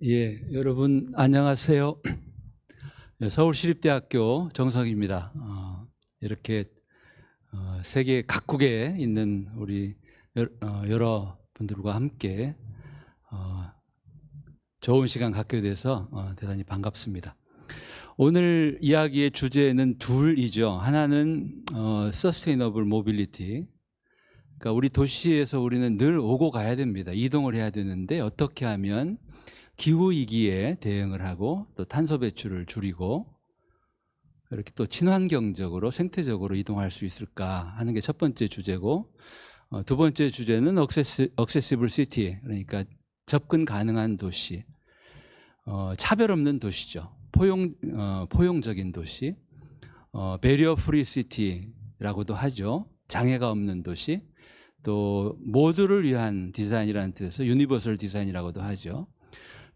예, 여러분 안녕하세요. 서울시립대학교 정석입니다. 이렇게 세계 각국에 있는 우리 여러 분들과 함께 좋은 시간 갖게 돼서 대단히 반갑습니다. 오늘 이야기의 주제는 둘이죠. 하나는 Sustainable Mobility. 그러니까 우리 도시에서 우리는 늘 오고 가야 됩니다. 이동을 해야 되는데 어떻게 하면 기후위기에 대응을 하고 또 탄소 배출을 줄이고 이렇게 또 친환경적으로 생태적으로 이동할 수 있을까 하는 게 첫 번째 주제고, 두 번째 주제는 Accessible City, 그러니까 접근 가능한 도시, 차별 없는 도시죠. 포용적인 도시, Barrier Free City라고도 하죠. 장애가 없는 도시, 또 모두를 위한 디자인이라는 뜻에서 유니버설 디자인이라고도 하죠.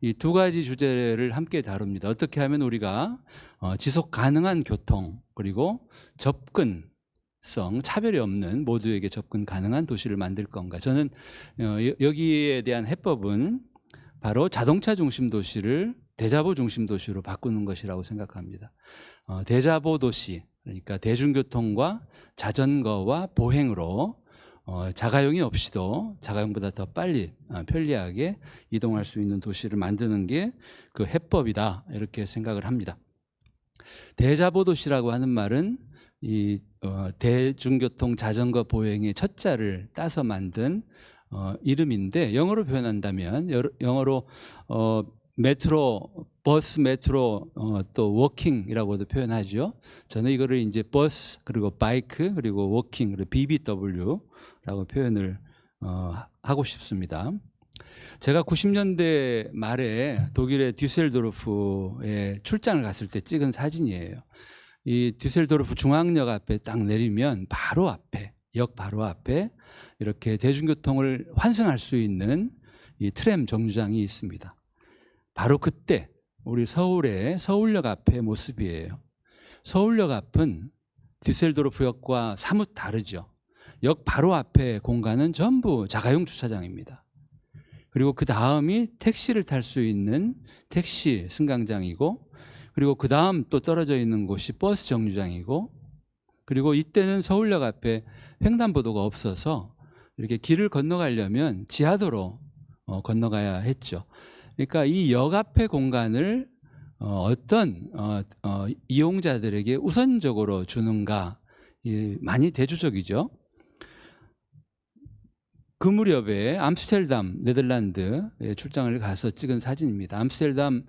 이 두 가지 주제를 함께 다룹니다. 어떻게 하면 우리가 지속 가능한 교통, 그리고 접근성, 차별이 없는 모두에게 접근 가능한 도시를 만들 건가. 저는 여기에 대한 해법은 바로 자동차 중심 도시를 대자보 중심 도시로 바꾸는 것이라고 생각합니다. 대자보 도시, 그러니까 대중교통과 자전거와 보행으로 자가용이 없이도 자가용보다 더 빨리 편리하게 이동할 수 있는 도시를 만드는 게 그 해법이다, 이렇게 생각을 합니다. 대자보 도시라고 하는 말은 이 대중교통 자전거 보행의 첫 자를 따서 만든 이름인데, 영어로 표현한다면 영어로 메트로, 버스, 메트로, 또 워킹이라고도 표현하죠. 저는 이거를 이제 버스, 그리고 바이크, 그리고 워킹, 그리고 BBW라고 표현을 하고 싶습니다. 제가 90년대 말에 독일의 듀셀도르프에 출장을 갔을 때 찍은 사진이에요. 이 듀셀도르프 중앙역 앞에 딱 내리면 바로 앞에, 역 바로 앞에 이렇게 대중교통을 환승할 수 있는 이 트램 정류장이 있습니다. 바로 그때 우리 서울의 서울역 앞의 모습이에요. 서울역 앞은 디셀도르프역과 사뭇 다르죠. 역 바로 앞에 공간은 전부 자가용 주차장입니다. 그리고 그 다음이 택시를 탈 수 있는 택시 승강장이고, 그리고 그 다음 또 떨어져 있는 곳이 버스 정류장이고, 그리고 이때는 서울역 앞에 횡단보도가 없어서 이렇게 길을 건너가려면 지하도로 건너가야 했죠. 그러니까 이 역 앞의 공간을 어떤 이용자들에게 우선적으로 주는가, 많이 대조적이죠. 그 무렵에 암스테르담, 네덜란드에 출장을 가서 찍은 사진입니다. 암스테르담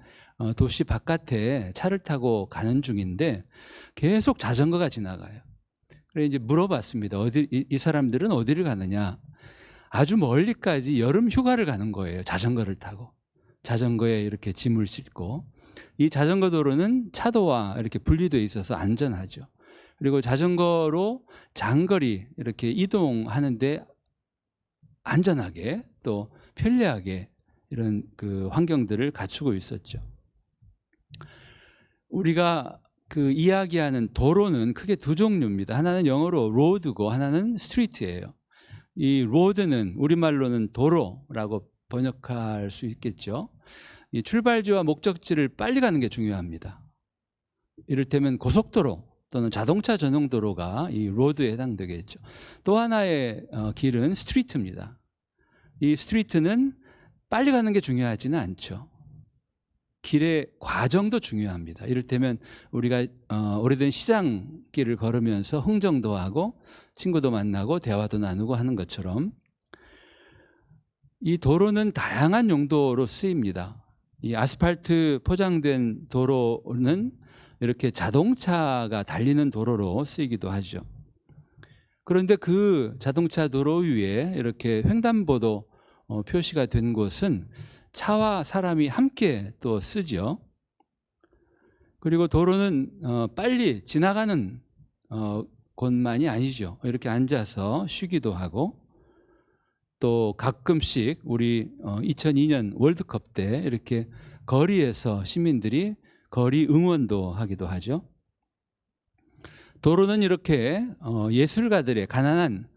도시 바깥에 차를 타고 가는 중인데 계속 자전거가 지나가요. 그래서 이제 물어봤습니다. 이 사람들은 어디를 가느냐? 아주 멀리까지 여름 휴가를 가는 거예요. 자전거를 타고. 자전거에 이렇게 짐을 싣고. 이 자전거 도로는 차도와 이렇게 분리되어 있어서 안전하죠. 그리고 자전거로 장거리 이렇게 이동하는데 안전하게 또 편리하게 이런 그 환경들을 갖추고 있었죠. 우리가 그 이야기하는 도로는 크게 두 종류입니다. 하나는 영어로 로드고 하나는 스트리트예요. 이 로드는 우리말로는 도로라고 번역할 수 있겠죠. 이 출발지와 목적지를 빨리 가는 게 중요합니다. 이를테면 고속도로 또는 자동차 전용 도로가 이 로드에 해당되겠죠. 또 하나의 길은 스트리트입니다. 이 스트리트는 빨리 가는 게 중요하지는 않죠. 길의 과정도 중요합니다. 이를테면 우리가 오래된 시장길을 걸으면서 흥정도 하고 친구도 만나고 대화도 나누고 하는 것처럼 이 도로는 다양한 용도로 쓰입니다. 이 아스팔트 포장된 도로는 이렇게 자동차가 달리는 도로로 쓰이기도 하죠. 그런데 그 자동차 도로 위에 이렇게 횡단보도 표시가 된 곳은 차와 사람이 함께 또 쓰죠. 그리고 도로는 빨리 지나가는 곳만이 아니죠. 이렇게 앉아서 쉬기도 하고, 또 가끔씩 우리 2002년 월드컵 때 이렇게 거리에서 시민들이 거리 응원도 하기도 하죠. 도로는 이렇게 예술가들의, 가난한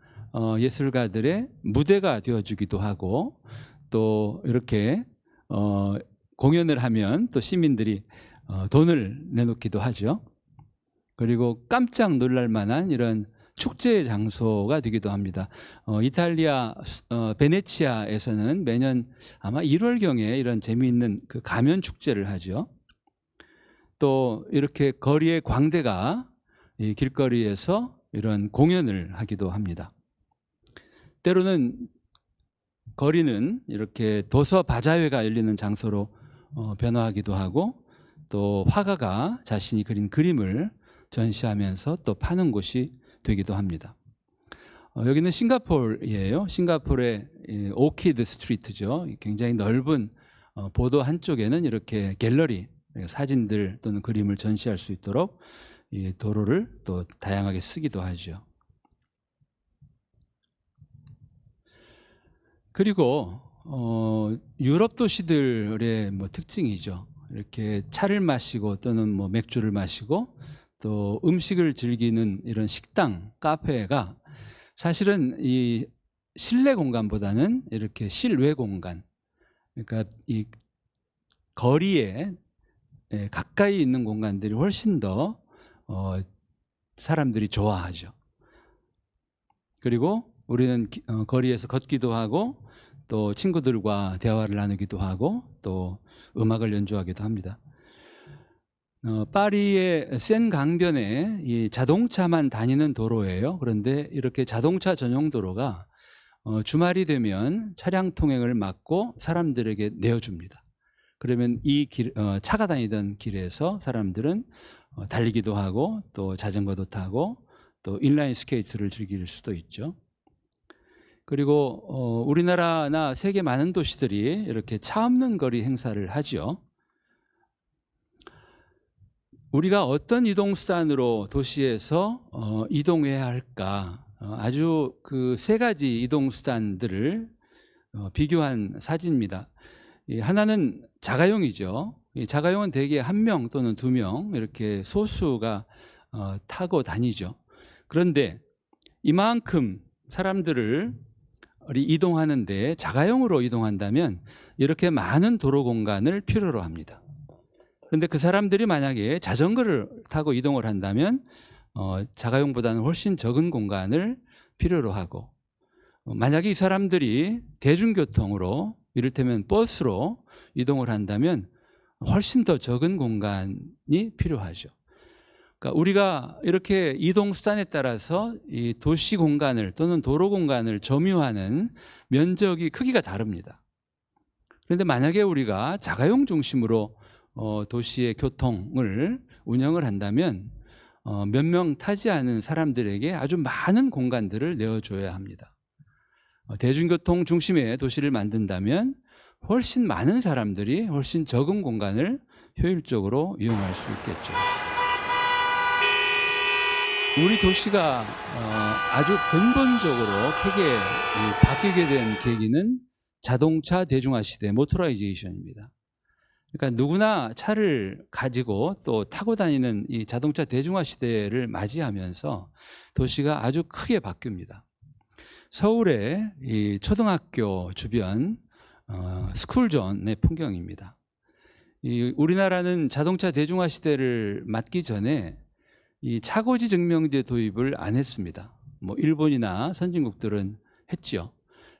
예술가들의 무대가 되어주기도 하고, 또 이렇게 공연을 하면 또 시민들이 돈을 내놓기도 하죠. 그리고 깜짝 놀랄 만한 이런 축제 장소가 되기도 합니다. 이탈리아 베네치아에서는 매년 아마 1월경에 이런 재미있는 그 가면 축제를 하죠. 또 이렇게 거리의 광대가 이 길거리에서 이런 공연을 하기도 합니다. 때로는 거리는 이렇게 도서 바자회가 열리는 장소로 변화하기도 하고, 또 화가가 자신이 그린 그림을 전시하면서 또 파는 곳이 되기도 합니다. 여기는 싱가포르이에요. 싱가포르의 오키드 스트리트죠. 굉장히 넓은 보도 한쪽에는 이렇게 갤러리, 사진들 또는 그림을 전시할 수 있도록 이 도로를 또 다양하게 쓰기도 하죠. 그리고 유럽 도시들의 뭐 특징이죠. 이렇게 차를 마시고 또는 뭐 맥주를 마시고 또 음식을 즐기는 이런 식당, 카페가 사실은 이 실내 공간보다는 이렇게 실외 공간, 그러니까 이 거리에 가까이 있는 공간들이 훨씬 더 사람들이 좋아하죠. 그리고 우리는 거리에서 걷기도 하고 또 친구들과 대화를 나누기도 하고 또 음악을 연주하기도 합니다. 파리의 센 강변에 이 자동차만 다니는 도로예요. 그런데 이렇게 자동차 전용 도로가 주말이 되면 차량 통행을 막고 사람들에게 내어줍니다. 그러면 이 차가 다니던 길에서 사람들은 달리기도 하고 또 자전거도 타고 또 인라인 스케이트를 즐길 수도 있죠. 그리고 우리나라나 세계 많은 도시들이 이렇게 차 없는 거리 행사를 하죠. 우리가 어떤 이동수단으로 도시에서 이동해야 할까, 아주 그 세 가지 이동수단들을 비교한 사진입니다. 하나는 자가용이죠. 이 자가용은 대개 1명 또는 2명 이렇게 소수가 타고 다니죠. 그런데 이만큼 사람들을 이동하는데 자가용으로 이동한다면 이렇게 많은 도로 공간을 필요로 합니다. 그런데 그 사람들이 만약에 자전거를 타고 이동을 한다면 자가용보다는 훨씬 적은 공간을 필요로 하고, 만약에 이 사람들이 대중교통으로 이를테면 버스로 이동을 한다면 훨씬 더 적은 공간이 필요하죠. 그러니까 우리가 이렇게 이동 수단에 따라서 이 도시 공간을 또는 도로 공간을 점유하는 면적이 크기가 다릅니다. 그런데 만약에 우리가 자가용 중심으로 도시의 교통을 운영을 한다면 몇 명 타지 않은 사람들에게 아주 많은 공간들을 내어줘야 합니다. 대중교통 중심의 도시를 만든다면 훨씬 많은 사람들이 훨씬 적은 공간을 효율적으로 이용할 수 있겠죠. 우리 도시가 아주 근본적으로 크게 바뀌게 된 계기는 자동차 대중화 시대, 모토라이제이션입니다. 그러니까 누구나 차를 가지고 또 타고 다니는 이 자동차 대중화 시대를 맞이하면서 도시가 아주 크게 바뀝니다. 서울의 이 초등학교 주변 스쿨존의 풍경입니다. 우리나라는 자동차 대중화 시대를 맞기 전에 이 차고지 증명제 도입을 안 했습니다. 뭐 일본이나 선진국들은 했죠.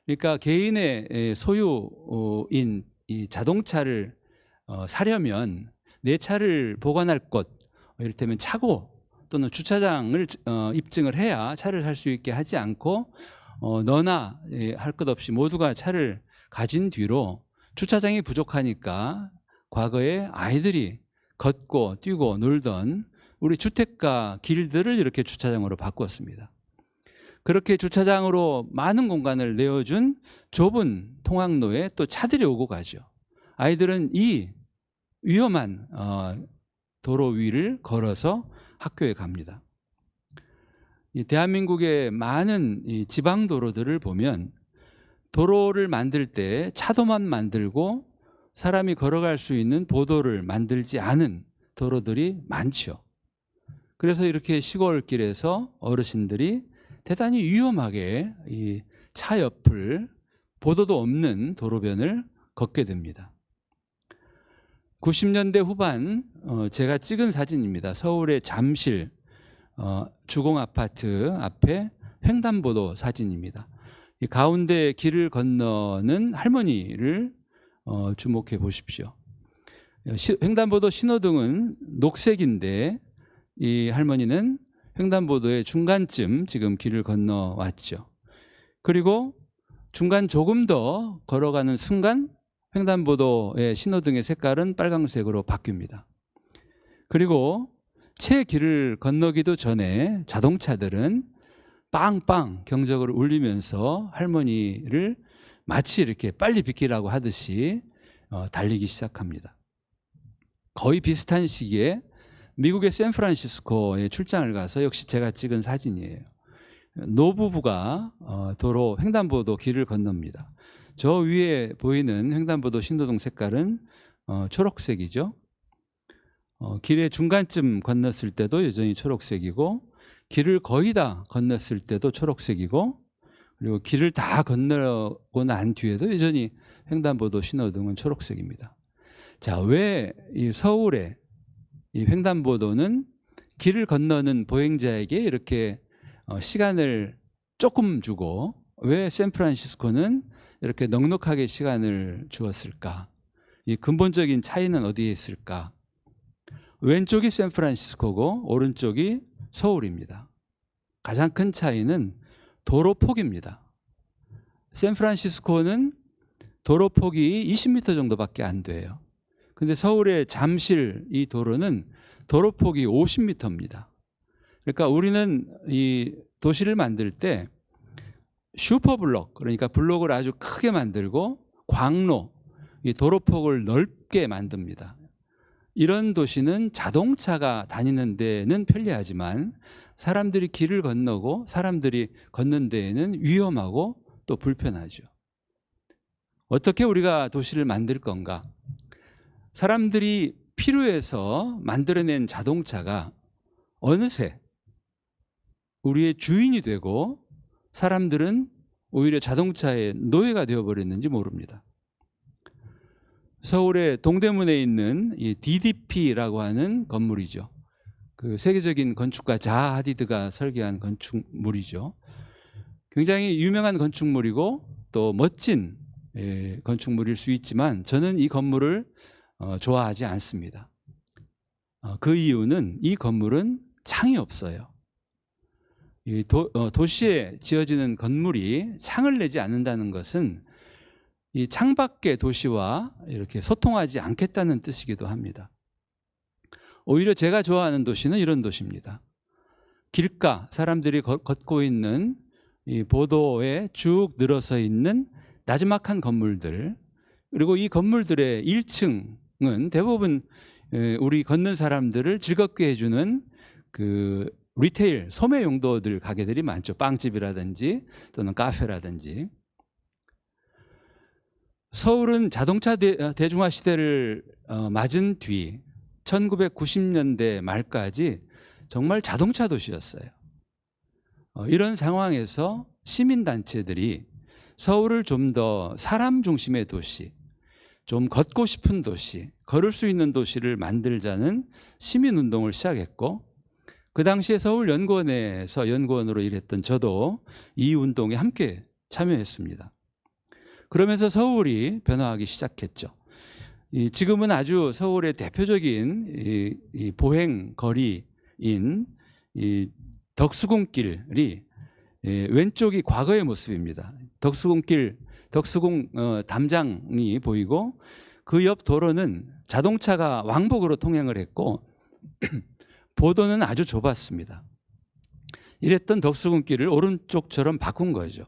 그러니까 개인의 소유인 이 자동차를 사려면 내 차를 보관할 곳, 이를테면 차고 또는 주차장을 입증을 해야 차를 살 수 있게 하지 않고 너나 할 것 없이 모두가 차를 가진 뒤로 주차장이 부족하니까 과거에 아이들이 걷고 뛰고 놀던 우리 주택가 길들을 이렇게 주차장으로 바꾸었습니다. 그렇게 주차장으로 많은 공간을 내어준 좁은 통학로에 또 차들이 오고 가죠. 아이들은 이 위험한 도로 위를 걸어서 학교에 갑니다. 이 대한민국의 많은 이 지방 도로들을 보면 도로를 만들 때 차도만 만들고 사람이 걸어갈 수 있는 보도를 만들지 않은 도로들이 많죠. 그래서 이렇게 시골길에서 어르신들이 대단히 위험하게 이 차 옆을 보도도 없는 도로변을 걷게 됩니다. 90년대 후반 제가 찍은 사진입니다. 서울의 잠실 주공 아파트 앞에 횡단보도 사진입니다. 이 가운데 길을 건너는 할머니를 주목해 보십시오. 횡단보도 신호등은 녹색인데 이 할머니는 횡단보도의 중간쯤 지금 길을 건너왔죠. 그리고 중간 조금 더 걸어가는 순간 횡단보도의 신호등의 색깔은 빨강색으로 바뀝니다. 그리고 채 길을 건너기도 전에 자동차들은 빵빵 경적을 울리면서 할머니를 마치 이렇게 빨리 비키라고 하듯이 달리기 시작합니다. 거의 비슷한 시기에 미국의 샌프란시스코에 출장을 가서 역시 제가 찍은 사진이에요. 노부부가 도로 횡단보도 길을 건넙니다. 저 위에 보이는 횡단보도 신호등 색깔은 초록색이죠. 길의 중간쯤 건넜을 때도 여전히 초록색이고, 길을 거의 다 건넜을 때도 초록색이고, 그리고 길을 다 건너고 난 뒤에도 여전히 횡단보도 신호등은 초록색입니다. 자, 왜 이 서울의 이 횡단보도는 길을 건너는 보행자에게 이렇게 시간을 조금 주고, 왜 샌프란시스코는 이렇게 넉넉하게 시간을 주었을까? 이 근본적인 차이는 어디에 있을까? 왼쪽이 샌프란시스코고 오른쪽이 서울입니다. 가장 큰 차이는 도로 폭입니다. 샌프란시스코는 도로 폭이 20m 정도밖에 안 돼요. 근데 서울의 잠실 이 도로는 도로 폭이 50m입니다. 그러니까 우리는 이 도시를 만들 때 슈퍼블록, 그러니까 블록을 아주 크게 만들고 광로, 이 도로폭을 넓게 만듭니다. 이런 도시는 자동차가 다니는 데는 편리하지만 사람들이 길을 건너고 사람들이 걷는 데에는 위험하고 또 불편하죠. 어떻게 우리가 도시를 만들 건가? 사람들이 필요해서 만들어낸 자동차가 어느새 우리의 주인이 되고 사람들은 오히려 자동차의 노예가 되어버렸는지 모릅니다. 서울의 동대문에 있는 이 DDP라고 하는 건물이죠. 그 세계적인 건축가 자하 하디드가 설계한 건축물이죠. 굉장히 유명한 건축물이고 또 멋진 건축물일 수 있지만 저는 이 건물을 좋아하지 않습니다. 그 이유는 이 건물은 창이 없어요. 이 도시에 지어지는 건물이 창을 내지 않는다는 것은 이 창밖의 도시와 이렇게 소통하지 않겠다는 뜻이기도 합니다. 오히려 제가 좋아하는 도시는 이런 도시입니다. 길가, 사람들이 걷고 있는 이 보도에 쭉 늘어서 있는 나지막한 건물들, 그리고 이 건물들의 1층은 대부분 우리 걷는 사람들을 즐겁게 해주는 그 리테일, 소매 용도들 가게들이 많죠. 빵집이라든지 또는 카페라든지. 서울은 자동차 대중화 시대를 맞은 뒤 1990년대 말까지 정말 자동차 도시였어요. 이런 상황에서 시민단체들이 서울을 좀 더 사람 중심의 도시, 좀 걷고 싶은 도시, 걸을 수 있는 도시를 만들자는 시민운동을 시작했고, 그 당시에 서울연구원에서 연구원으로 일했던 저도 이 운동에 함께 참여했습니다. 그러면서 서울이 변화하기 시작했죠. 지금은 아주 서울의 대표적인 이 보행 거리인 이 덕수궁길이 왼쪽이 과거의 모습입니다. 덕수궁 담장이 보이고 그 옆 도로는 자동차가 왕복으로 통행을 했고 보도는 아주 좁았습니다. 이랬던 덕수궁길을 오른쪽처럼 바꾼 거죠.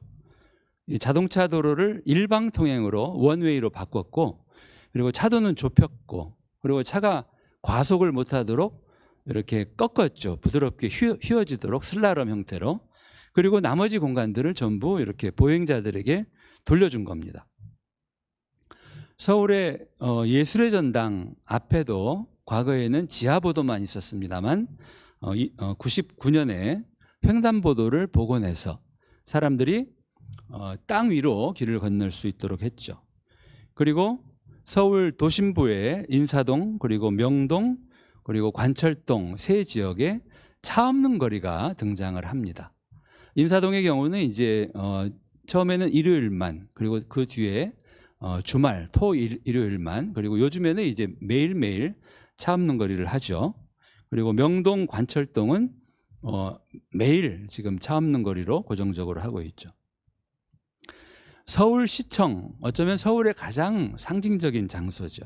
이 자동차 도로를 일방 통행으로 원웨이로 바꿨고, 그리고 차도는 좁혔고, 그리고 차가 과속을 못하도록 이렇게 꺾었죠. 부드럽게 휘어지도록 슬라럼 형태로. 그리고 나머지 공간들을 전부 이렇게 보행자들에게 돌려준 겁니다. 서울의 예술의 전당 앞에도 과거에는 지하보도만 있었습니다만 99년에 횡단보도를 복원해서 사람들이 땅 위로 길을 건널 수 있도록 했죠. 그리고 서울 도심부의 인사동 그리고 명동 그리고 관철동 세 지역에 차 없는 거리가 등장을 합니다. 인사동의 경우는 이제 처음에는 일요일만, 그리고 그 뒤에 주말, 일요일만, 그리고 요즘에는 이제 매일매일 차 없는 거리를 하죠. 그리고 명동, 관철동은 매일 지금 차 없는 거리로 고정적으로 하고 있죠. 서울시청, 어쩌면 서울의 가장 상징적인 장소죠.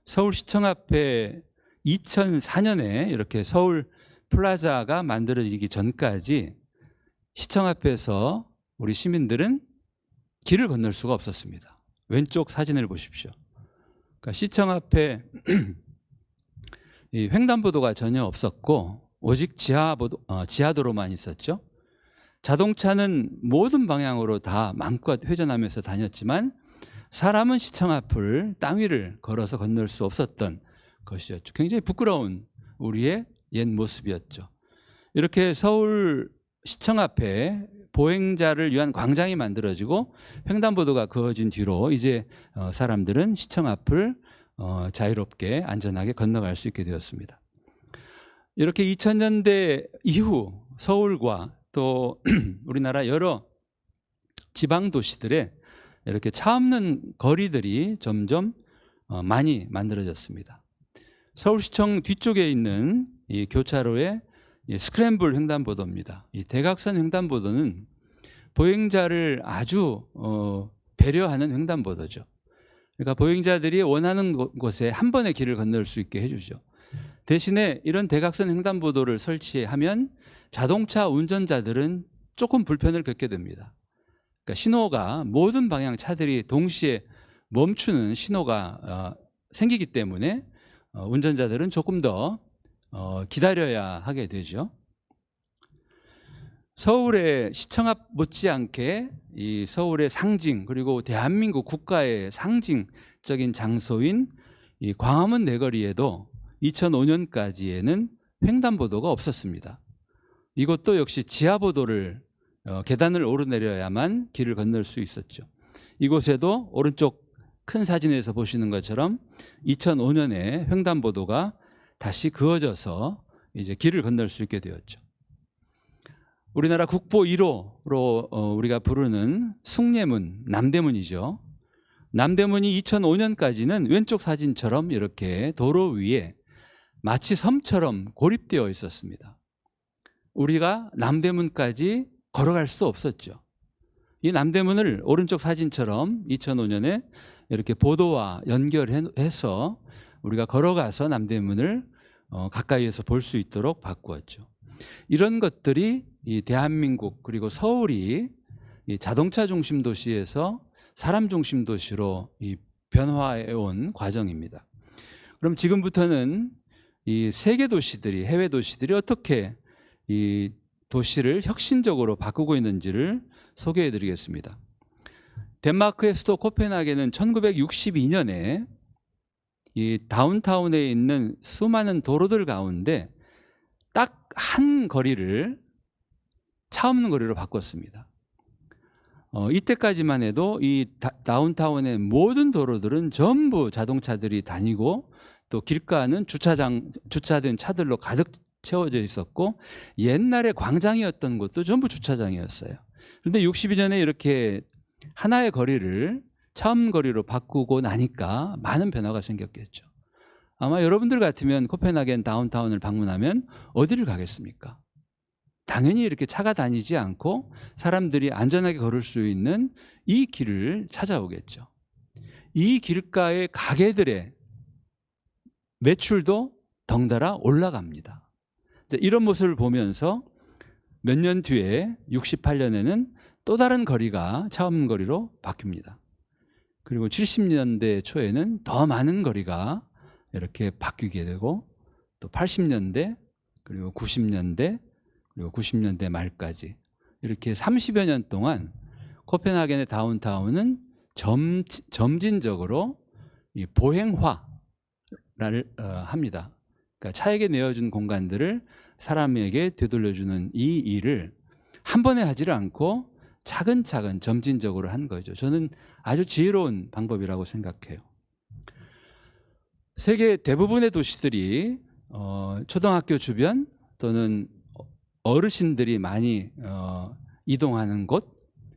서울시청 앞에 2004년에 이렇게 서울 플라자가 만들어지기 전까지 시청 앞에서 우리 시민들은 길을 건널 수가 없었습니다. 왼쪽 사진을 보십시오. 그러니까 시청 앞에 이 횡단보도가 전혀 없었고 오직 지하도로만 있었죠. 자동차는 모든 방향으로 다 마음껏 회전하면서 다녔지만 사람은 시청 앞을 땅 위를 걸어서 건널 수 없었던 것이었죠. 굉장히 부끄러운 우리의 옛 모습이었죠. 이렇게 서울 시청 앞에 보행자를 위한 광장이 만들어지고 횡단보도가 그어진 뒤로 이제 사람들은 시청 앞을 자유롭게 안전하게 건너갈 수 있게 되었습니다. 이렇게 2000년대 이후 서울과 또 우리나라 여러 지방 도시들에 이렇게 차 없는 거리들이 점점 많이 만들어졌습니다. 서울시청 뒤쪽에 있는 이 교차로의 스크램블 횡단보도입니다. 이 대각선 횡단보도는 보행자를 아주 배려하는 횡단보도죠. 그러니까 보행자들이 원하는 곳에 한 번에 길을 건널 수 있게 해주죠. 대신에 이런 대각선 횡단보도를 설치하면 자동차 운전자들은 조금 불편을 겪게 됩니다. 그러니까 신호가 모든 방향 차들이 동시에 멈추는 신호가 생기기 때문에 운전자들은 조금 더 기다려야 하게 되죠. 서울의 시청 앞 못지않게 이 서울의 상징 그리고 대한민국 국가의 상징적인 장소인 이 광화문 내거리에도 2005년까지에는 횡단보도가 없었습니다. 이것도 역시 지하보도를 계단을 오르내려야만 길을 건널 수 있었죠. 이곳에도 오른쪽 큰 사진에서 보시는 것처럼 2005년에 횡단보도가 다시 그어져서 이제 길을 건널 수 있게 되었죠. 우리나라 국보 1호로 우리가 부르는 숭례문, 남대문이죠. 남대문이 2005년까지는 왼쪽 사진처럼 이렇게 도로 위에 마치 섬처럼 고립되어 있었습니다. 우리가 남대문까지 걸어갈 수 없었죠. 이 남대문을 오른쪽 사진처럼 2005년에 이렇게 보도와 연결해서 우리가 걸어가서 남대문을 가까이에서 볼 수 있도록 바꾸었죠. 이런 것들이 이 대한민국 그리고 서울이 이 자동차 중심 도시에서 사람 중심 도시로 이 변화해 온 과정입니다. 그럼 지금부터는 이 세계 도시들이, 해외 도시들이 어떻게 이 도시를 혁신적으로 바꾸고 있는지를 소개해 드리겠습니다. 덴마크의 수도 코펜하겐은 1962년에 이 다운타운에 있는 수많은 도로들 가운데 딱 한 거리를 차 없는 거리로 바꿨습니다. 이때까지만 해도 이 다운타운의 모든 도로들은 전부 자동차들이 다니고 또 길가는 주차된 차들로 가득 채워져 있었고 옛날에 광장이었던 곳도 전부 주차장이었어요. 그런데 62년에 이렇게 하나의 거리를 차 없는 거리로 바꾸고 나니까 많은 변화가 생겼겠죠. 아마 여러분들 같으면 코펜하겐 다운타운을 방문하면 어디를 가겠습니까? 당연히 이렇게 차가 다니지 않고 사람들이 안전하게 걸을 수 있는 이 길을 찾아오겠죠. 이 길가의 가게들의 매출도 덩달아 올라갑니다. 이런 모습을 보면서 몇 년 뒤에 68년에는 또 다른 거리가 차 없는 거리로 바뀝니다. 그리고 70년대 초에는 더 많은 거리가 이렇게 바뀌게 되고 또 80년대 그리고 90년대 그리고 90년대 말까지 이렇게 30여 년 동안 코펜하겐의 다운타운은 점진적으로 이 보행화를 합니다. 그러니까 차에게 내어준 공간들을 사람에게 되돌려주는 이 일을 한 번에 하지를 않고 차근차근 점진적으로 한 거죠. 저는 아주 지혜로운 방법이라고 생각해요. 세계 대부분의 도시들이 초등학교 주변 또는 어르신들이 많이 이동하는 곳,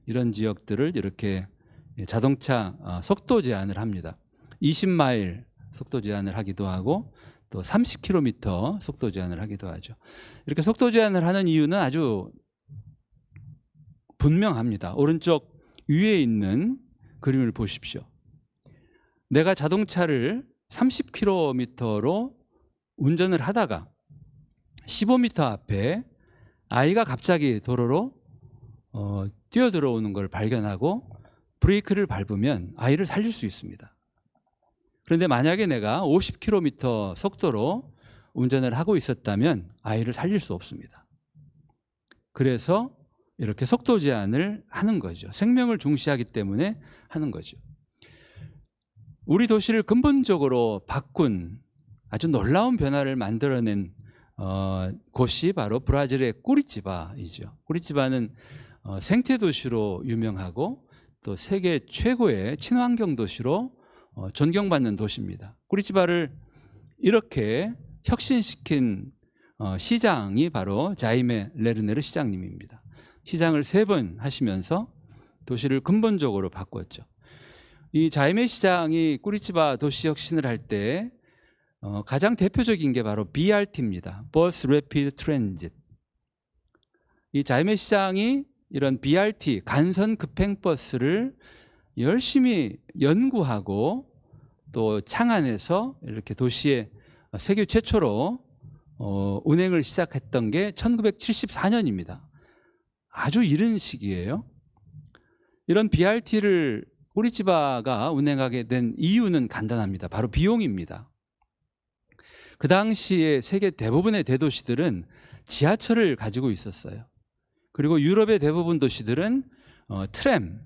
이런 지역들을 이렇게 자동차 속도 제한을 합니다. 20마일 속도 제한을 하기도 하고 또 30km 속도 제한을 하기도 하죠. 이렇게 속도 제한을 하는 이유는 아주 분명합니다. 오른쪽 위에 있는 그림을 보십시오. 내가 자동차를 30km로 운전을 하다가 15m 앞에 아이가 갑자기 도로로 뛰어들어오는 걸 발견하고 브레이크를 밟으면 아이를 살릴 수 있습니다. 그런데 만약에 내가 50km 속도로 운전을 하고 있었다면 아이를 살릴 수 없습니다. 그래서 이렇게 속도 제한을 하는 거죠. 생명을 중시하기 때문에 하는 거죠. 우리 도시를 근본적으로 바꾼 아주 놀라운 변화를 만들어낸 곳이 바로 브라질의 꾸리티바이죠. 꾸리티바는 생태 도시로 유명하고 또 세계 최고의 친환경 도시로 존경받는 도시입니다. 꾸리티바를 이렇게 혁신시킨 시장이 바로 자이메 레르네르 시장님입니다. 시장을 3번 하시면서 도시를 근본적으로 바꿨죠. 이 자이메 시장이 꾸리티바 도시 혁신을 할 때 가장 대표적인 게 바로 BRT입니다. Bus Rapid Transit. 이 자이메 시장이 이런 BRT 간선 급행버스를 열심히 연구하고 또 창안해서 이렇게 도시에 세계 최초로 운행을 시작했던 게 1974년입니다. 아주 이른 시기예요. 이런 BRT를 꾸리티바가 운행하게 된 이유는 간단합니다. 바로 비용입니다. 그 당시에 세계 대부분의 대도시들은 지하철을 가지고 있었어요. 그리고 유럽의 대부분 도시들은 트램,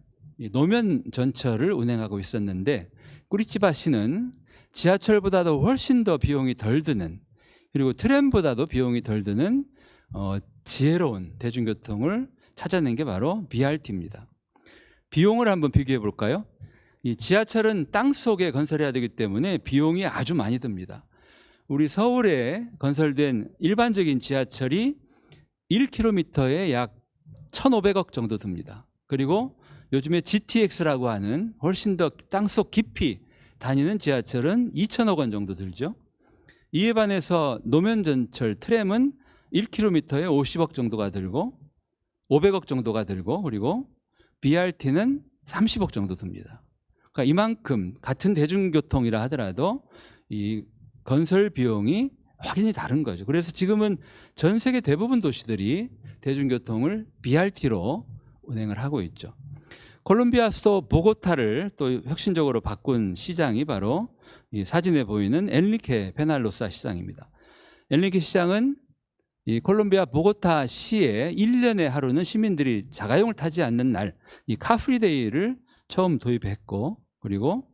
노면 전철을 운행하고 있었는데 꾸리티바시는 지하철보다도 훨씬 더 비용이 덜 드는, 그리고 트램보다도 비용이 덜 드는 지혜로운 대중교통을 찾아낸 게 바로 BRT입니다. 비용을 한번 비교해 볼까요? 이 지하철은 땅속에 건설해야 되기 때문에 비용이 아주 많이 듭니다. 우리 서울에 건설된 일반적인 지하철이 1km에 약 1,500억 정도 듭니다. 그리고 요즘에 GTX라고 하는 훨씬 더 땅속 깊이 다니는 지하철은 2,000억 원 정도 들죠. 이에 반해서 노면전철 트램은 1km에 50억 정도가 들고 500억 정도가 들고, 그리고 BRT는 30억 정도 듭니다. 그러니까 이만큼 같은 대중교통이라 하더라도 이 건설 비용이 확연히 다른 거죠. 그래서 지금은 전 세계 대부분 도시들이 대중교통을 BRT로 운행을 하고 있죠. 콜롬비아 수도 보고타를 또 혁신적으로 바꾼 시장이 바로 이 사진에 보이는 엔리케 페날로사 시장입니다. 엔리케 시장은 이 콜롬비아 보고타 시에 1년에 하루는 시민들이 자가용을 타지 않는 날, 이 카프리데이를 처음 도입했고, 그리고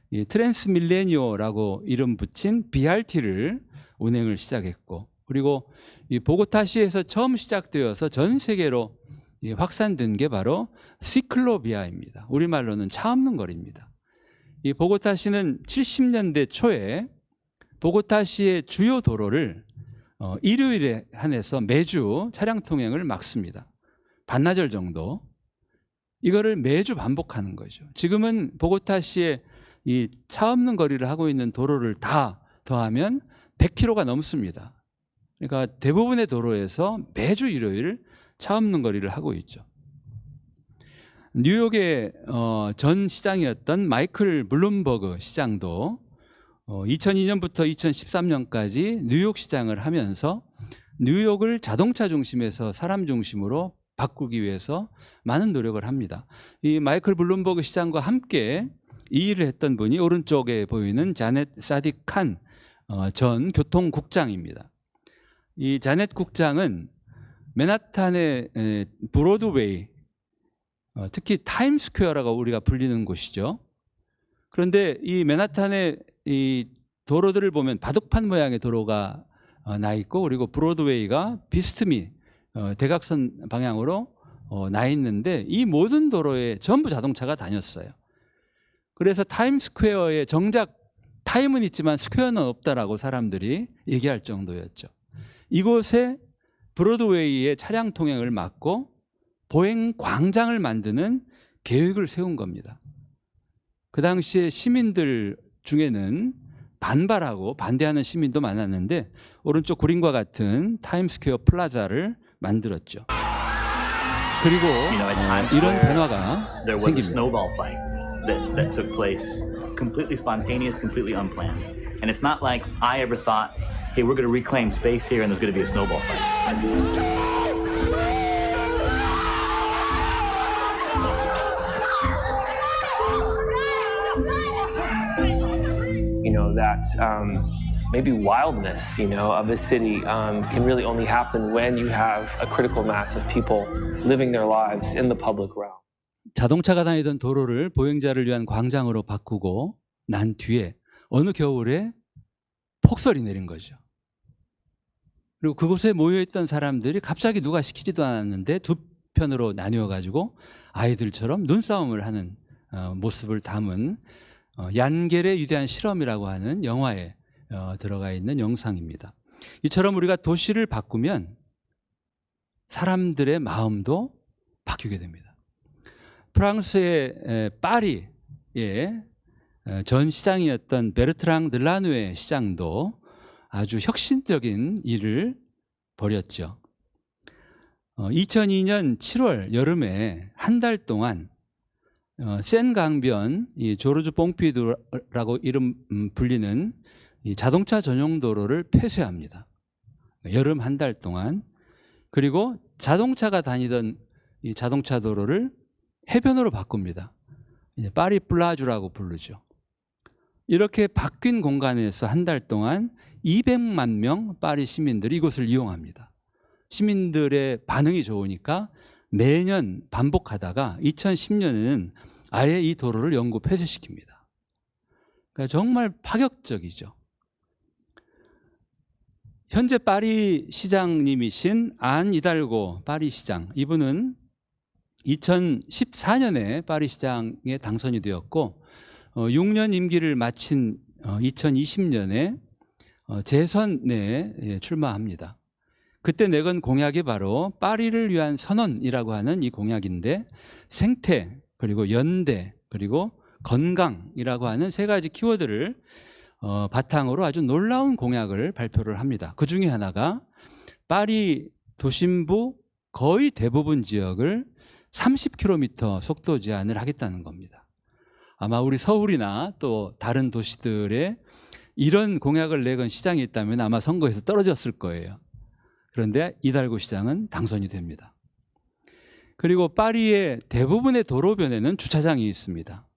이 트랜스밀레니오라고 이름 붙인 BRT를 운행을 시작했고, 그리고 이 보고타시에서 처음 시작되어서 전 세계로 확산된 게 바로 시클로비아입니다. 우리말로는 차 없는 거리입니다. 이 보고타시는 70년대 초에 보고타시의 주요 도로를 일요일에 한해서 매주 차량 통행을 막습니다. 반나절 정도. 이거를 매주 반복하는 거죠. 지금은 보고타시의 이 차 없는 거리를 하고 있는 도로를 다 더하면 100km가 넘습니다. 그러니까 대부분의 도로에서 매주 일요일 차 없는 거리를 하고 있죠. 뉴욕의 전 시장이었던 마이클 블룸버그 시장도 2002년부터 2013년까지 뉴욕 시장을 하면서 뉴욕을 자동차 중심에서 사람 중심으로 바꾸기 위해서 많은 노력을 합니다. 이 마이클 블룸버그 시장과 함께 이 일을 했던 분이 오른쪽에 보이는 자넷 사딕 칸 전 교통국장입니다. 이 자넷 국장은 맨하탄의 브로드웨이, 특히 타임스퀘어라고 우리가 불리는 곳이죠. 그런데 이 맨하탄의 이 도로들을 보면 바둑판 모양의 도로가 나 있고, 그리고 브로드웨이가 비스트미 대각선 방향으로 나 있는데 이 모든 도로에 전부 자동차가 다녔어요. 그래서 타임스퀘어에 정작 타임은 있지만 스퀘어는 없다라고 사람들이 얘기할 정도였죠. 이곳에 브로드웨이의 차량 통행을 막고 보행 광장을 만드는 계획을 세운 겁니다. 그 당시에 시민들 중에는 반발하고 반대하는 시민도 많았는데 오른쪽 그림과 같은 타임스퀘어 플라자를 만들었죠. 그리고 이런 변화가 there was a 생깁니다. snowball fight that took place, completely spontaneous, completely unplanned. And it's not like I ever thought, hey, we're going to reclaim space here and there's going to be a snowball fight. You know, that maybe wildness, you know, of a city can really only happen when you have a critical mass of people living their lives in the public realm. 자동차가 다니던 도로를 보행자를 위한 광장으로 바꾸고 난 뒤에 어느 겨울에 폭설이 내린 거죠. 그리고 그곳에 모여있던 사람들이 갑자기 누가 시키지도 않았는데 두 편으로 나뉘어 가지고 아이들처럼 눈싸움을 하는 모습을 담은 얀겔의 위대한 실험이라고 하는 영화에 들어가 있는 영상입니다. 이처럼 우리가 도시를 바꾸면 사람들의 마음도 바뀌게 됩니다. 프랑스의 파리의 전 시장이었던 베르트랑 들라누에 시장도 아주 혁신적인 일을 벌였죠. 2002년 7월 여름에 한 달 동안 센 강변 이 조르주 뽕피두라고 이름 불리는 이 자동차 전용 도로를 폐쇄합니다. 여름 한 달 동안. 그리고 자동차가 다니던 이 자동차 도로를 해변으로 바꿉니다. 파리 플라주라고 부르죠. 이렇게 바뀐 공간에서 한 달 동안 200만 명 파리 시민들이 이곳을 이용합니다. 시민들의 반응이 좋으니까 매년 반복하다가 2010년에는 아예 이 도로를 영구 폐쇄시킵니다. 그러니까 정말 파격적이죠. 현재 파리 시장님이신 안 이달고 파리 시장, 이분은 2014년에 파리 시장에 당선이 되었고 6년 임기를 마친 2020년에 재선에 출마합니다. 그때 내건 공약이 바로 파리를 위한 선언이라고 하는 이 공약인데 생태, 그리고 연대, 그리고 건강이라고 하는 세 가지 키워드를 바탕으로 아주 놀라운 공약을 발표를 합니다. 그 중에 하나가 파리 도심부 거의 대부분 지역을 30km 속도 제한을 하겠다는 겁니다. 아마 우리 서울이나 또 다른 도시들에 이런 공약을 내건 시장이 있다면 아마 선거에서 떨어졌을 거예요. 그런데 이달고 시장은 당선이 됩니다. 그리고 파리의 대부분의 도로변에는 주차장이 있습니다.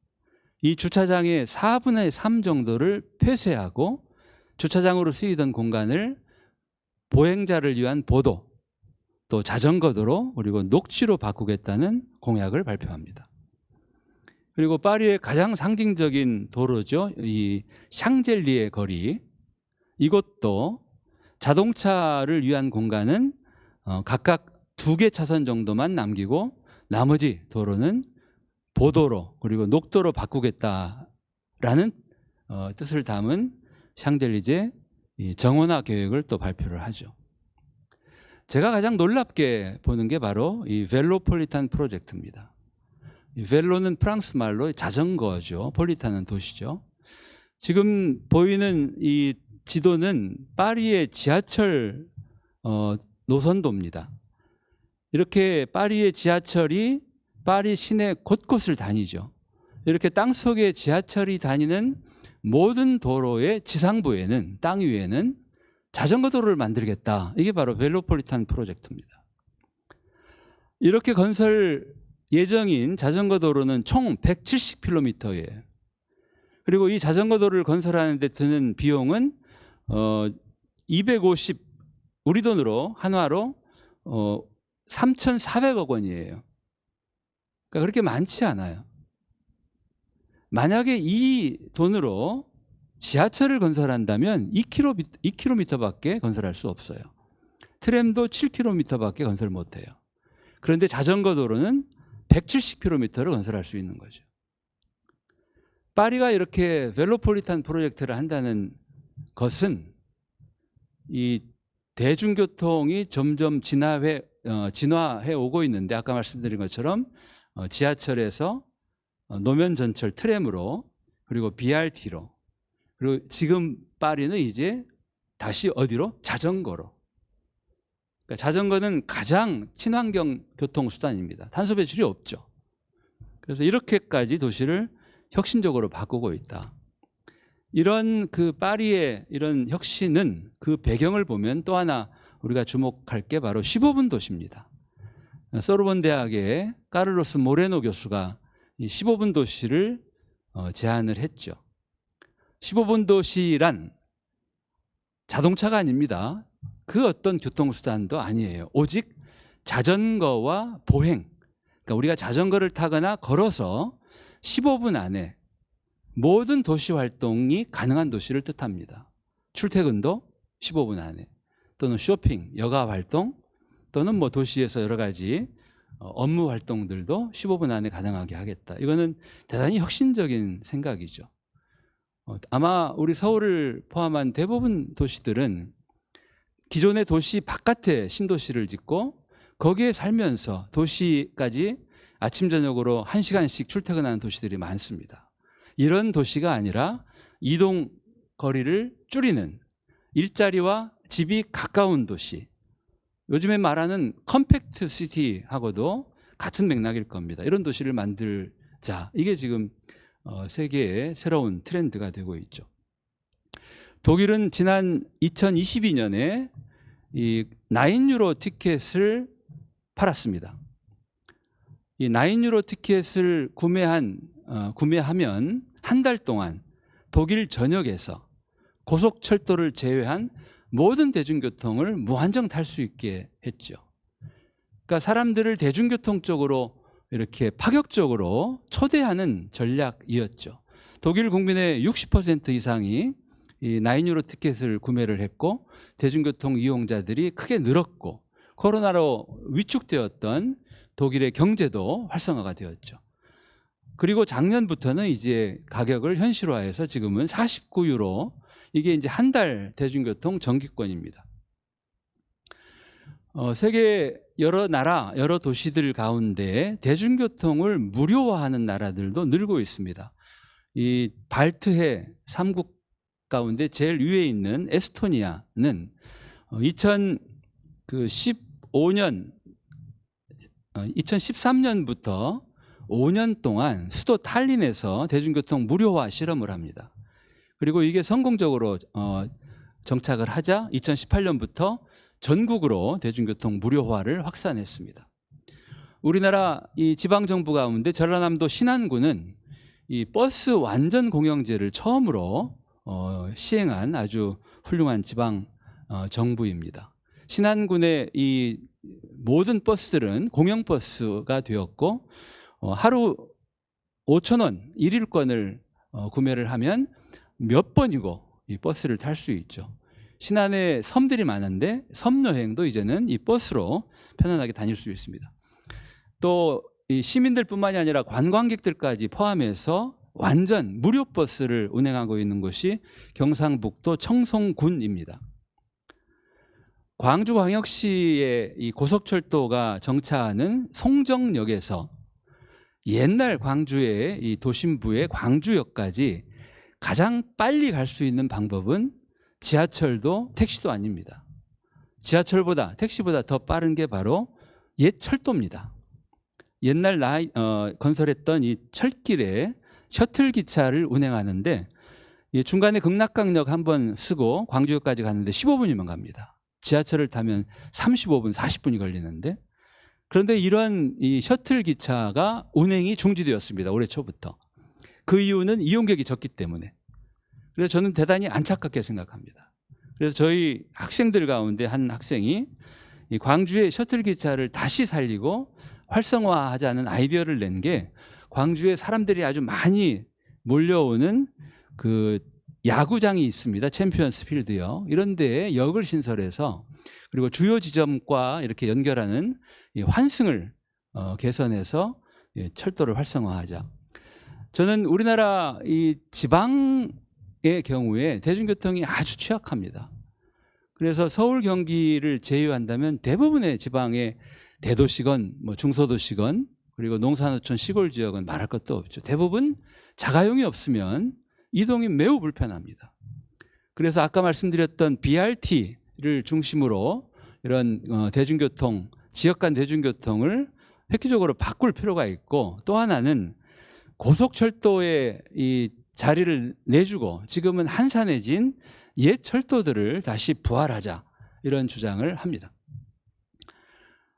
이 주차장의 4분의 3 정도를 폐쇄하고 주차장으로 쓰이던 공간을 보행자를 위한 보도, 또 자전거 도로, 그리고 녹지로 바꾸겠다는 공약을 발표합니다. 그리고 파리의 가장 상징적인 도로죠. 이 샹젤리에 거리, 이것도 자동차를 위한 공간은 각각 2개 차선 정도만 남기고 나머지 도로는 보도로 그리고 녹도로 바꾸겠다라는 뜻을 담은 샹젤리제 정원화 계획을 또 발표를 하죠. 제가 가장 놀랍게 보는 게 바로 이 벨로폴리탄 프로젝트입니다. 이 벨로는 프랑스 말로 자전거죠. 폴리탄은 도시죠. 지금 보이는 이 지도는 파리의 지하철 노선도입니다. 이렇게 파리의 지하철이 파리 시내 곳곳을 다니죠. 이렇게 땅속에 지하철이 다니는 모든 도로의 지상부에는, 땅 위에는 자전거 도로를 만들겠다. 이게 바로 벨로폴리탄 프로젝트입니다. 이렇게 건설 예정인 자전거 도로는 총 170km예요. 그리고 이 자전거 도로를 건설하는 데 드는 비용은 250, 우리 돈으로 한화로 3,400억 원이에요. 그러니까 그렇게 많지 않아요. 만약에 이 돈으로 지하철을 건설한다면 2km밖에 건설할 수 없어요. 트램도 7km밖에 건설 못해요. 그런데 자전거 도로는 170km를 건설할 수 있는 거죠. 파리가 이렇게 벨로폴리탄 프로젝트를 한다는 것은 이 대중교통이 점점 진화해 오고 있는데, 아까 말씀드린 것처럼 지하철에서 노면 전철 트램으로, 그리고 BRT로, 그리고 지금 파리는 이제 다시 어디로? 자전거로. 그러니까 자전거는 가장 친환경 교통수단입니다. 탄소 배출이 없죠. 그래서 이렇게까지 도시를 혁신적으로 바꾸고 있다. 이런 그 파리의 이런 혁신은, 그 배경을 보면 또 하나 우리가 주목할 게 바로 15분 도시입니다. 소르본 대학의 카를로스 모레노 교수가 이 15분 도시를 제안을 했죠. 15분 도시란 자동차가 아닙니다. 그 어떤 교통수단도 아니에요. 오직 자전거와 보행, 그러니까 우리가 자전거를 타거나 걸어서 15분 안에 모든 도시 활동이 가능한 도시를 뜻합니다. 출퇴근도 15분 안에, 또는 쇼핑, 여가 활동, 또는 뭐 도시에서 여러 가지 업무 활동들도 15분 안에 가능하게 하겠다. 이거는 대단히 혁신적인 생각이죠. 아마 우리 서울을 포함한 대부분 도시들은 기존의 도시 바깥에 신도시를 짓고 거기에 살면서 도시까지 아침 저녁으로 1시간씩 출퇴근하는 도시들이 많습니다. 이런 도시가 아니라 이동 거리를 줄이는, 일자리와 집이 가까운 도시, 요즘에 말하는 컴팩트 시티하고도 같은 맥락일 겁니다. 이런 도시를 만들자. 이게 지금 세계의 새로운 트렌드가 되고 있죠. 독일은 지난 2022년에 이 9유로 티켓을 팔았습니다. 이 9유로 티켓을 구매하면 한 달 동안 독일 전역에서 고속철도를 제외한 모든 대중교통을 무한정 탈 수 있게 했죠. 그러니까 사람들을 대중교통 쪽으로 이렇게 파격적으로 초대하는 전략이었죠. 독일 국민의 60% 이상이 이 9유로 티켓을 구매를 했고, 대중교통 이용자들이 크게 늘었고, 코로나로 위축되었던 독일의 경제도 활성화가 되었죠. 그리고 작년부터는 이제 가격을 현실화해서 지금은 49유로, 이게 이제 한 달 대중교통 정기권입니다. 세계 여러 나라, 여러 도시들 가운데 대중교통을 무료화하는 나라들도 늘고 있습니다. 이 발트해 3국 가운데 제일 위에 있는 에스토니아는 2013년부터 5년 동안 수도 탈린에서 대중교통 무료화 실험을 합니다. 그리고 이게 성공적으로 정착을 하자 2018년부터 전국으로 대중교통 무료화를 확산했습니다. 우리나라 이 지방정부 가운데 전라남도 신안군은 이 버스 완전 공영제를 처음으로 시행한 아주 훌륭한 지방 정부입니다. 신안군의 이 모든 버스들은 공영버스가 되었고, 하루 5,000원 1일권을 구매를 하면 몇 번이고 이 버스를 탈 수 있죠. 신안에 섬들이 많은데 섬 여행도 이제는 이 버스로 편안하게 다닐 수 있습니다. 또 이 시민들뿐만이 아니라 관광객들까지 포함해서 완전 무료 버스를 운행하고 있는 곳이 경상북도 청송군입니다. 광주광역시의 이 고속철도가 정차하는 송정역에서 옛날 광주의 이 도심부의 광주역까지 가장 빨리 갈 수 있는 방법은 지하철도 택시도 아닙니다. 지하철보다, 택시보다 더 빠른 게 바로 옛 철도입니다. 옛날 건설했던 이 철길에 셔틀 기차를 운행하는데, 중간에 극락강역 한번 쓰고 광주역까지 가는데 15분이면 갑니다. 지하철을 타면 35분, 40분이 걸리는데, 그런데 이런 이 셔틀 기차가 운행이 중지되었습니다. 올해 초부터. 그 이유는 이용객이 적기 때문에. 그래서 저는 대단히 안타깝게 생각합니다. 그래서 저희 학생들 가운데 한 학생이 이 광주의 셔틀 기차를 다시 살리고 활성화하자는 아이디어를 낸 게, 광주에 사람들이 아주 많이 몰려오는 그 야구장이 있습니다. 챔피언스 필드요. 이런 데에 역을 신설해서, 그리고 주요 지점과 이렇게 연결하는 이 환승을 개선해서 철도를 활성화하자. 저는 우리나라 이 지방의 경우에 대중교통이 아주 취약합니다. 그래서 서울, 경기를 제외한다면 대부분의 지방의 대도시건 뭐 중소도시건 그리고 농사노촌 시골 지역은 말할 것도 없죠. 대부분 자가용이 없으면 이동이 매우 불편합니다. 그래서 아까 말씀드렸던 BRT를 중심으로 이런 대중교통, 지역 간 대중교통을 획기적으로 바꿀 필요가 있고, 또 하나는 고속철도에 이 자리를 내주고 지금은 한산해진 옛 철도들을 다시 부활하자, 이런 주장을 합니다.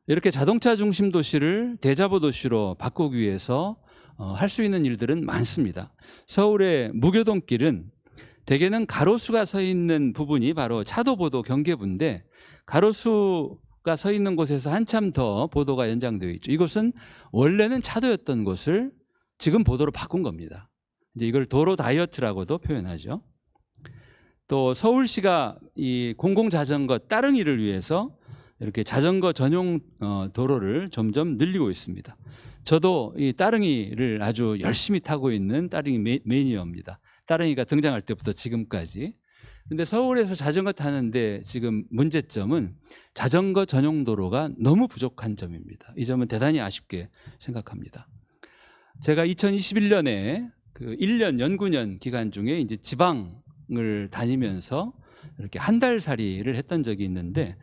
이렇게 자동차 중심 도시를 대자보 도시로 바꾸기 위해서 할 수 있는 일들은 많습니다. 서울의 무교동길은 대개는 가로수가 서 있는 부분이 바로 차도보도 경계부인데, 가로수가 서 있는 곳에서 한참 더 보도가 연장되어 있죠. 이곳은 원래는 차도였던 곳을 지금 보도로 바꾼 겁니다. 이제 이걸 도로 다이어트라고도 표현하죠. 또 서울시가 이 공공자전거 따릉이를 위해서 이렇게 자전거 전용 도로를 점점 늘리고 있습니다. 저도 이 따릉이를 아주 열심히 타고 있는 따릉이 매니어입니다. 따릉이가 등장할 때부터 지금까지. 근데 서울에서 자전거 타는데 지금 문제점은 자전거 전용 도로가 너무 부족한 점입니다. 이 점은 대단히 아쉽게 생각합니다. 제가 2021년에 그 1년 연구년 기간 중에 이제 지방을 다니면서 이렇게 한 달 살이를 했던 적이 있는데,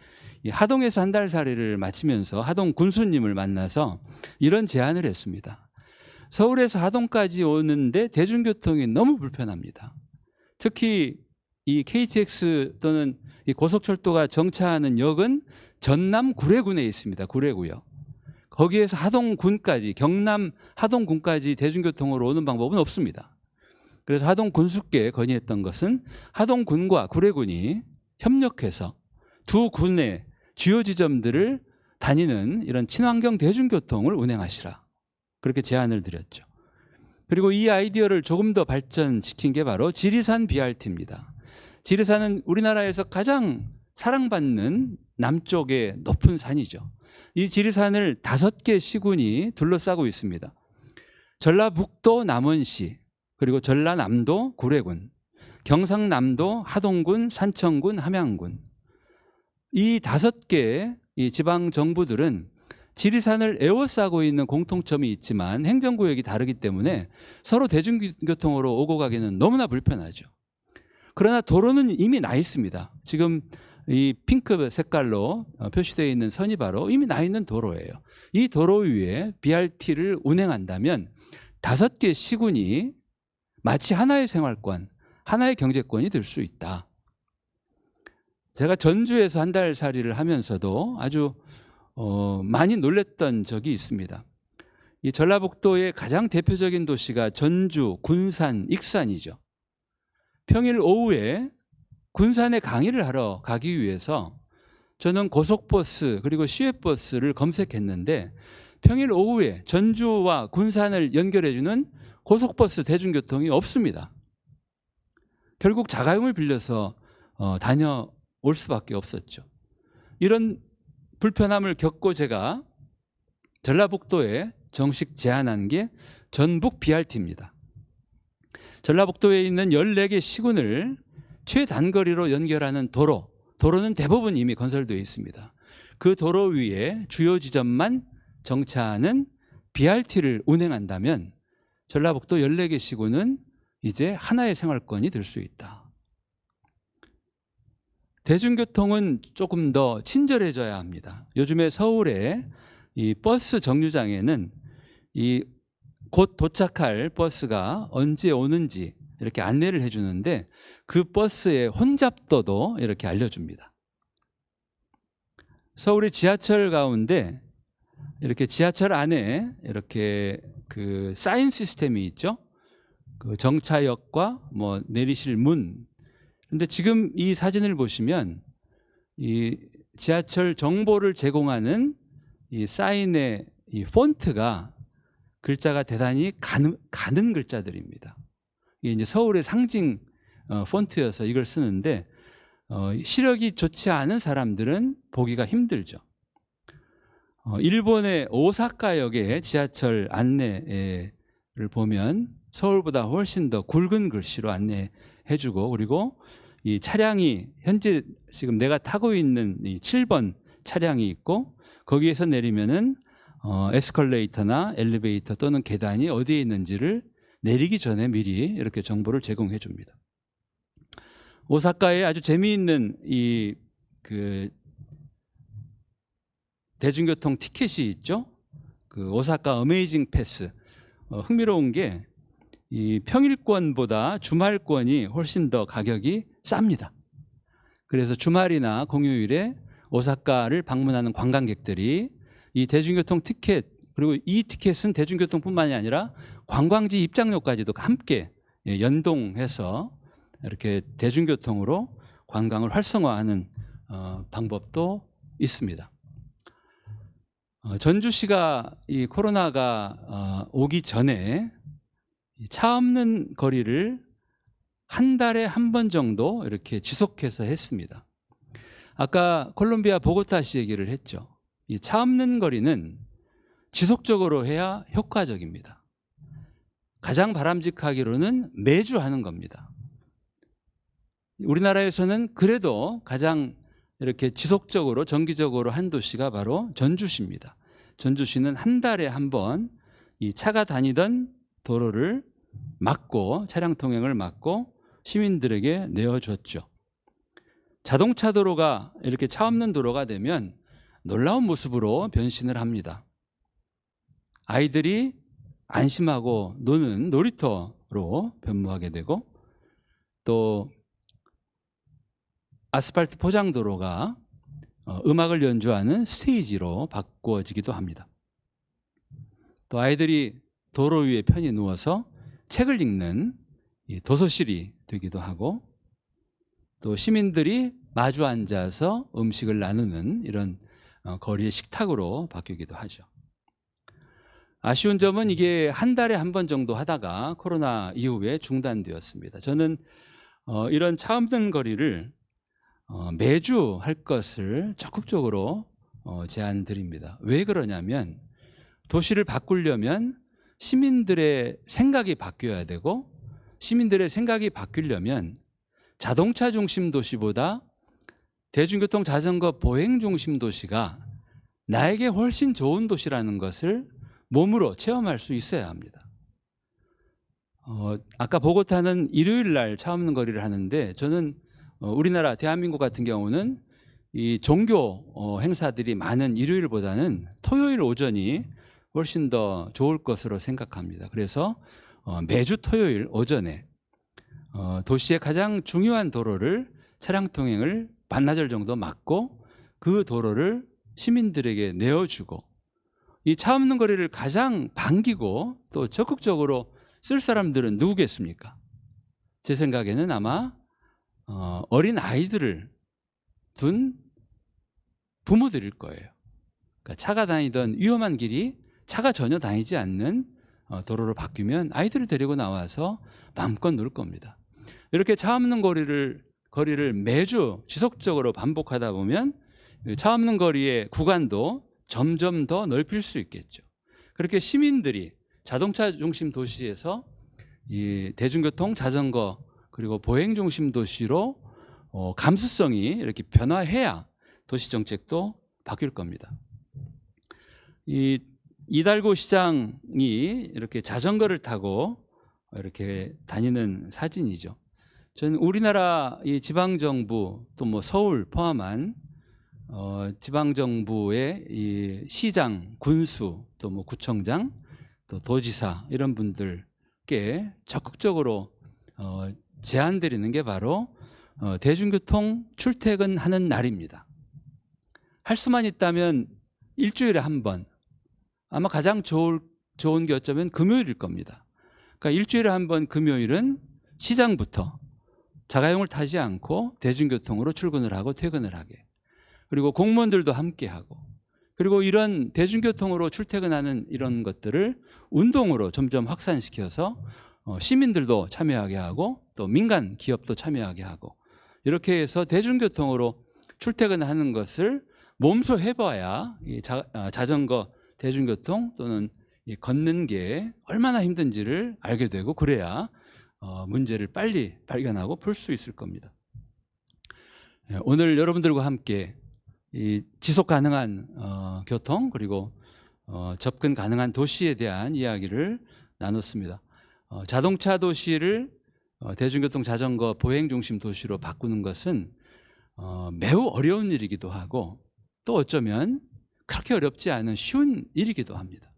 이 하동에서 한 달 살이를 마치면서 하동 군수님을 만나서 이런 제안을 했습니다. 서울에서 하동까지 오는데 대중교통이 너무 불편합니다. 특히 이 KTX 또는 이 고속철도가 정차하는 역은 전남 구례군에 있습니다. 구례구요. 거기에서 하동군까지, 경남 하동군까지 대중교통으로 오는 방법은 없습니다. 그래서 하동군수께 건의했던 것은 하동군과 구례군이 협력해서 두 군의 주요 지점들을 다니는 이런 친환경 대중교통을 운행하시라, 그렇게 제안을 드렸죠. 그리고 이 아이디어를 조금 더 발전시킨 게 바로 지리산 BRT입니다. 지리산은 우리나라에서 가장 사랑받는 남쪽의 높은 산이죠. 이 지리산을 5개 시군이 둘러싸고 있습니다. 전라북도 남원시, 그리고 전라남도 구례군, 경상남도 하동군, 산청군, 함양군. 이 5개 이 지방 정부들은 지리산을 에워싸고 있는 공통점이 있지만 행정구역이 다르기 때문에 서로 대중교통으로 오고 가기는 너무나 불편하죠. 그러나 도로는 이미 나 있습니다. 지금 이 핑크 색깔로 표시되어 있는 선이 바로 이미 나 있는 도로예요. 이 도로 위에 BRT를 운행한다면 5개 시군이 마치 하나의 생활권, 하나의 경제권이 될 수 있다. 제가 전주에서 한 달 살이를 하면서도 아주 많이 놀랬던 적이 있습니다. 이 전라북도의 가장 대표적인 도시가 전주, 군산, 익산이죠. 평일 오후에 군산에 강의를 하러 가기 위해서 저는 고속버스 그리고 시외버스를 검색했는데, 평일 오후에 전주와 군산을 연결해주는 고속버스 대중교통이 없습니다. 결국 자가용을 빌려서 다녀올 수밖에 없었죠. 이런 불편함을 겪고 제가 전라북도에 정식 제안한 게 전북 BRT입니다. 전라북도에 있는 14개 시군을 최단거리로 연결하는 도로는 대부분 이미 건설되어 있습니다. 그 도로 위에 주요 지점만 정차하는 BRT를 운행한다면 전라북도 14개 시군은 이제 하나의 생활권이 될 수 있다. 대중교통은 조금 더 친절해져야 합니다. 요즘에 서울의 이 버스 정류장에는 이 곧 도착할 버스가 언제 오는지 이렇게 안내를 해주는데, 그 버스의 혼잡도도 이렇게 알려줍니다. 서울의 지하철 가운데 이렇게 지하철 안에 이렇게 그 사인 시스템이 있죠. 그 정차역과 뭐 내리실 문. 근데 지금 이 사진을 보시면 이 지하철 정보를 제공하는 이 사인의 이 폰트가 글자가 대단히 가는 글자들입니다. 이게 이제 서울의 상징 폰트여서 이걸 쓰는데 시력이 좋지 않은 사람들은 보기가 힘들죠. 일본의 오사카역의 지하철 안내를 보면 서울보다 훨씬 더 굵은 글씨로 안내해주고, 그리고 이 차량이 현재 지금 내가 타고 있는 이 7번 차량이 있고, 거기에서 내리면은 에스컬레이터나 엘리베이터 또는 계단이 어디에 있는지를 내리기 전에 미리 이렇게 정보를 제공해 줍니다. 오사카에 아주 재미있는 이 그 대중교통 티켓이 있죠. 그 오사카 어메이징 패스. 흥미로운 게 이 평일권보다 주말권이 훨씬 더 가격이 쌉니다. 그래서 주말이나 공휴일에 오사카를 방문하는 관광객들이 이 대중교통 티켓, 그리고 이 티켓은 대중교통뿐만이 아니라 관광지 입장료까지도 함께 연동해서 이렇게 대중교통으로 관광을 활성화하는 방법도 있습니다. 전주시가 이 코로나가 오기 전에 차 없는 거리를 한 달에 한 번 정도 이렇게 지속해서 했습니다. 아까 콜롬비아 보고타시 얘기를 했죠. 이 차 없는 거리는 지속적으로 해야 효과적입니다. 가장 바람직하기로는 매주 하는 겁니다. 우리나라에서는 그래도 가장 이렇게 지속적으로 정기적으로 한 도시가 바로 전주시입니다. 전주시는 한 달에 한 번 이 차가 다니던 도로를 막고, 차량 통행을 막고 시민들에게 내어줬죠. 자동차 도로가 이렇게 차 없는 도로가 되면 놀라운 모습으로 변신을 합니다. 아이들이 안심하고 노는 놀이터로 변모하게 되고, 또 아스팔트 포장 도로가 음악을 연주하는 스테이지로 바꾸어지기도 합니다. 또 아이들이 도로 위에 편히 누워서 책을 읽는 도서실이 되기도 하고, 또 시민들이 마주 앉아서 음식을 나누는 이런 거리의 식탁으로 바뀌기도 하죠. 아쉬운 점은 이게 한 달에 한 번 정도 하다가 코로나 이후에 중단되었습니다. 저는 이런 차 없는 거리를 매주 할 것을 적극적으로 제안드립니다. 왜 그러냐면, 도시를 바꾸려면 시민들의 생각이 바뀌어야 되고, 시민들의 생각이 바뀌려면 자동차 중심 도시보다 대중교통, 자전거, 보행 중심 도시가 나에게 훨씬 좋은 도시라는 것을 몸으로 체험할 수 있어야 합니다. 아까 보고타는 일요일 날 차 없는 거리를 하는데, 저는 우리나라 대한민국 같은 경우는 이 종교 행사들이 많은 일요일보다는 토요일 오전이 훨씬 더 좋을 것으로 생각합니다. 그래서 매주 토요일 오전에 도시의 가장 중요한 도로를 차량 통행을 반나절 정도 막고, 그 도로를 시민들에게 내어주고, 이 차 없는 거리를 가장 반기고 또 적극적으로 쓸 사람들은 누구겠습니까? 제 생각에는 아마 어린 아이들을 둔 부모들일 거예요. 그러니까 차가 다니던 위험한 길이 차가 전혀 다니지 않는 도로로 바뀌면 아이들을 데리고 나와서 마음껏 놀 겁니다. 이렇게 차 없는 거리를 매주 지속적으로 반복하다 보면 차 없는 거리의 구간도 점점 더 넓힐 수 있겠죠. 그렇게 시민들이 자동차 중심 도시에서 이 대중교통, 자전거, 그리고 보행 중심 도시로 감수성이 이렇게 변화해야 도시 정책도 바뀔 겁니다. 이 이달고 시장이 이렇게 자전거를 타고 이렇게 다니는 사진이죠. 저는 우리나라 이 지방정부, 또 뭐 서울 포함한 지방정부의 이 시장, 군수, 또 뭐 구청장, 또 도지사 이런 분들께 적극적으로 제안드리는 게 바로 대중교통 출퇴근하는 날입니다. 할 수만 있다면 일주일에 한 번, 아마 가장 좋은 게 어쩌면 금요일일 겁니다. 그러니까 일주일에 한 번 금요일은 시장부터 자가용을 타지 않고 대중교통으로 출근을 하고 퇴근을 하게, 그리고 공무원들도 함께 하고, 그리고 이런 대중교통으로 출퇴근하는 이런 것들을 운동으로 점점 확산시켜서 시민들도 참여하게 하고, 또 민간 기업도 참여하게 하고, 이렇게 해서 대중교통으로 출퇴근하는 것을 몸소 해봐야 이 자전거, 대중교통 또는 이 걷는 게 얼마나 힘든지를 알게 되고 그래야 문제를 빨리 발견하고 풀 수 있을 겁니다. 오늘 여러분들과 함께 이 지속 가능한 교통 그리고 접근 가능한 도시에 대한 이야기를 나눴습니다. 자동차 도시를 대중교통 자전거 보행 중심 도시로 바꾸는 것은 매우 어려운 일이기도 하고 또 어쩌면 그렇게 어렵지 않은 쉬운 일이기도 합니다.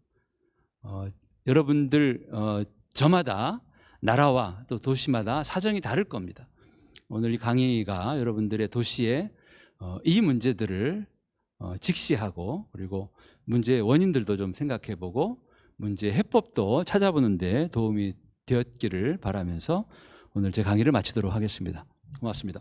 여러분들 저마다 나라와 또 도시마다 사정이 다를 겁니다. 오늘 이 강의가 여러분들의 도시에 이 문제들을 직시하고 그리고 문제의 원인들도 좀 생각해보고 문제 해법도 찾아보는 데 도움이 되었기를 바라면서 오늘 제 강의를 마치도록 하겠습니다. 고맙습니다.